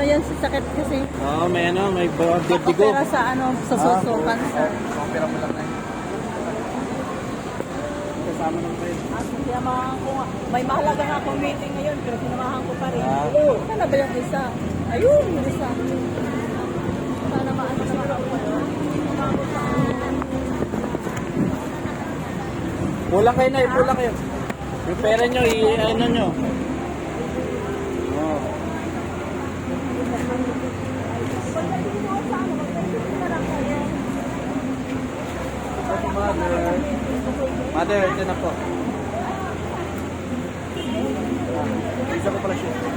yan sa sakit kasi. Oo, may ano, may vertigo. Opera sa ano, sa susukan. Opera mo lang na yun. Kasama ng kayo. Kaya may mahalaga nga akong meeting ngayon, pero sinamahan ko pa rin. Sana ba yung isa? Ayun, yung isa. Sana maano naman ako. Pulang kayo na, pulang kayo. Yung pera nyo, i-ano nyo. Oh. Mother, ito na po. Isa ko pala siya.